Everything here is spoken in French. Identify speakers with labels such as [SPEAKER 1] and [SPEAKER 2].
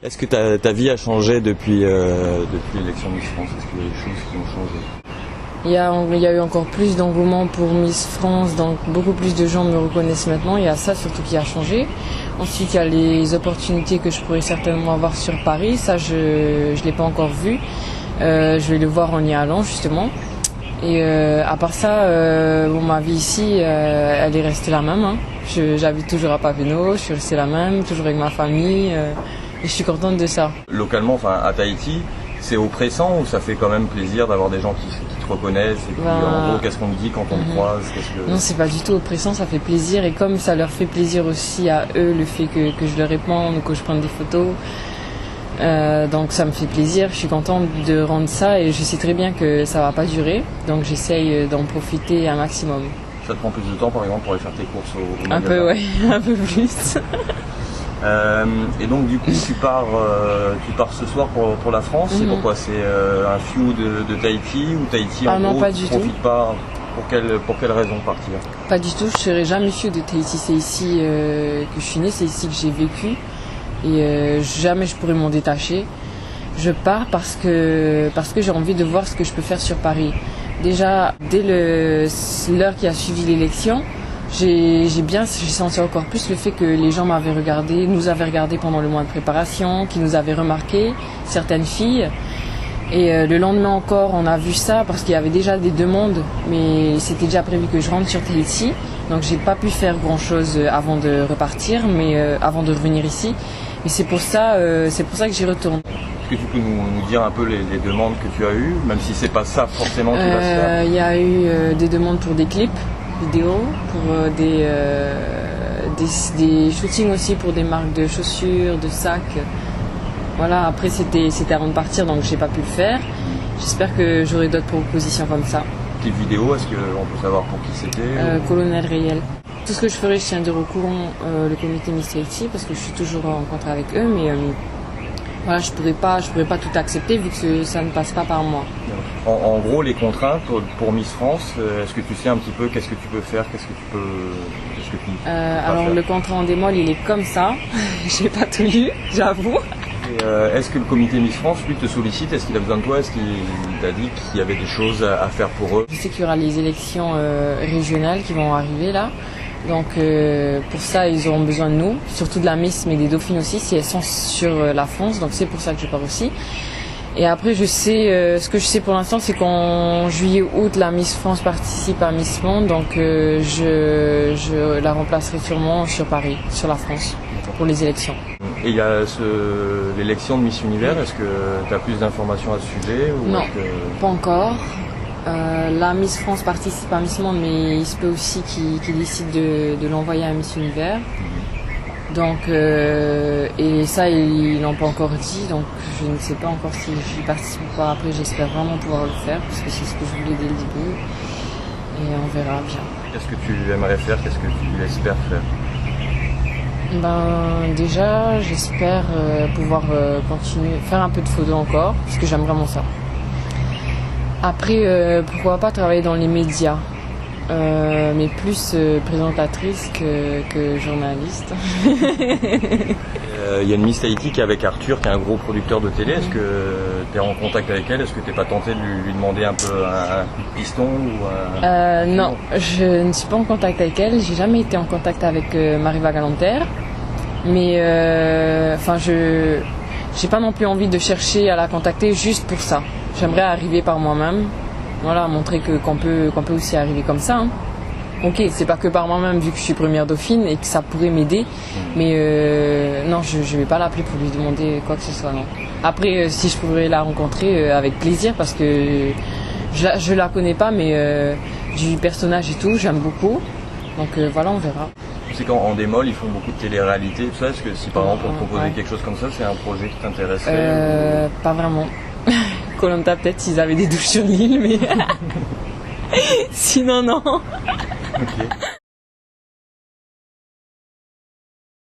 [SPEAKER 1] Est-ce que ta vie a changé depuis l'élection Miss France? Est-ce qu'il y a des choses qui ont changé?
[SPEAKER 2] Il y a eu encore plus d'engouement pour Miss France, donc beaucoup plus de gens me reconnaissent maintenant. Il y a ça surtout qui a changé. Ensuite, il y a les opportunités que je pourrais certainement avoir sur Paris. Ça, je l'ai pas encore vu. Je vais le voir en y allant justement. Et à part ça, ma vie ici, elle est restée la même. Hein. J'habite toujours à Paveno, je suis restée la même, toujours avec ma famille. Et je suis contente de ça.
[SPEAKER 1] Localement, enfin à Tahiti, c'est oppressant ou ça fait quand même plaisir d'avoir des gens qui te reconnaissent et puis en gros, qu'est-ce qu'on te dit quand on te croise?
[SPEAKER 2] Non, c'est pas du tout oppressant, ça fait plaisir. Et comme ça leur fait plaisir aussi à eux, le fait que je leur réponde ou que je prenne des photos, donc ça me fait plaisir. Je suis contente de rendre ça et je sais très bien que ça va pas durer. Donc j'essaye d'en profiter un maximum.
[SPEAKER 1] Ça te prend plus de temps par exemple pour aller faire tes courses au magasin?
[SPEAKER 2] Un peu, ouais, un peu plus.
[SPEAKER 1] Et donc du coup tu pars ce soir pour la France. C'est pourquoi? C'est un few de Tahiti ou Tahiti en gros tu profites pas? Pour quelle raison partir?
[SPEAKER 2] Pas du tout, je serai jamais few de Tahiti. C'est ici que je suis née, c'est ici que j'ai vécu et jamais je pourrais m'en détacher. Je pars parce que j'ai envie de voir ce que je peux faire sur Paris. Déjà dès l'heure qui a suivi l'élection, j'ai senti encore plus le fait que les gens nous avaient regardé pendant le mois de préparation, qui nous avaient remarqué, certaines filles. Et le lendemain encore, on a vu ça parce qu'il y avait déjà des demandes, mais c'était déjà prévu que je rentre sur Tahiti. Donc j'ai pas pu faire grand chose avant de repartir, avant de revenir ici. Mais c'est pour ça que j'y retourne.
[SPEAKER 1] Est-ce que tu peux nous dire un peu les demandes que tu as eues, même si c'est pas ça forcément qui va se faire?
[SPEAKER 2] Il y a eu des demandes pour des clips vidéo, pour des shootings aussi pour des marques de chaussures, de sacs. Voilà, après c'était avant de partir donc j'ai pas pu le faire. J'espère que j'aurai d'autres propositions comme ça.
[SPEAKER 1] Tes vidéos, est-ce qu'on peut savoir pour qui c'était?
[SPEAKER 2] Colonel Réel. Tout ce que je ferai, je tiendrai au courant le comité Miss Tahiti parce que je suis toujours en contact avec eux, mais voilà, je pourrais pas tout accepter vu que ça ne passe pas par moi.
[SPEAKER 1] En gros, les contraintes pour Miss France, est-ce que tu sais un petit peu qu'est-ce que tu peux faire, qu'est-ce que tu peux
[SPEAKER 2] alors
[SPEAKER 1] faire?
[SPEAKER 2] Le contrat en démol, il est comme ça. J'ai pas tout lu, j'avoue.
[SPEAKER 1] Est-ce que le comité Miss France, lui, te sollicite? Est-ce qu'il a besoin de toi? Est-ce qu'il t'a dit qu'il y avait des choses à faire pour eux?
[SPEAKER 2] Je sais qu'il y aura les élections régionales qui vont arriver là. Donc pour ça, ils auront besoin de nous, surtout de la Miss, mais des dauphines aussi, si elles sont sur la France. Donc c'est pour ça que je pars aussi. Et après, je sais, ce que je sais pour l'instant, c'est qu'en juillet-août, la Miss France participe à Miss Monde. Donc je la remplacerai sûrement sur Paris, sur la France, pour les élections.
[SPEAKER 1] Et il y a l'élection de Miss Univers, est-ce que tu as plus d'informations à ce sujet ou
[SPEAKER 2] Non, pas encore. La Miss France participe à Miss Monde, mais il se peut aussi qu'il décide de l'envoyer à Miss Univers. Donc, et ça, ils l'ont pas encore dit, donc je ne sais pas encore si j'y participe ou pas. Après, j'espère vraiment pouvoir le faire, parce que c'est ce que je voulais dès le début. Et on verra bien.
[SPEAKER 1] Qu'est-ce que tu aimerais faire? Qu'est-ce que tu espères faire?
[SPEAKER 2] Déjà, j'espère pouvoir continuer, faire un peu de photos encore, parce que j'aime vraiment ça. Après, pourquoi pas travailler dans les médias, mais plus présentatrice que journaliste.
[SPEAKER 1] Il y a une Miss Tahiti qui est avec Arthur, qui est un gros producteur de télé. Est-ce que tu es en contact avec elle? Est-ce que tu n'es pas tenté de lui demander un peu un coup de piston ou
[SPEAKER 2] Non, je ne suis pas en contact avec elle. J'ai jamais été en contact avec Mariva Galanter. Mais j'ai pas non plus envie de chercher à la contacter juste pour ça. J'aimerais arriver par moi-même. Voilà, montrer qu'on peut aussi arriver comme ça. Hein. Ok, c'est pas que par moi-même vu que je suis première dauphine et que ça pourrait m'aider, mais non, je vais pas l'appeler pour lui demander quoi que ce soit, non. Après, si je pourrais la rencontrer, avec plaisir, parce que je la connais pas, mais du personnage et tout, j'aime beaucoup. Donc voilà, on verra.
[SPEAKER 1] C'est qu'en démol, ils font beaucoup de télé-réalité et tout ça. Est-ce que si par exemple on proposait quelque chose comme ça, c'est un projet qui t'intéresserait
[SPEAKER 2] Pas vraiment. Koh Lanta peut-être s'ils avaient des douches sur l'île, mais sinon non.
[SPEAKER 1] Ok.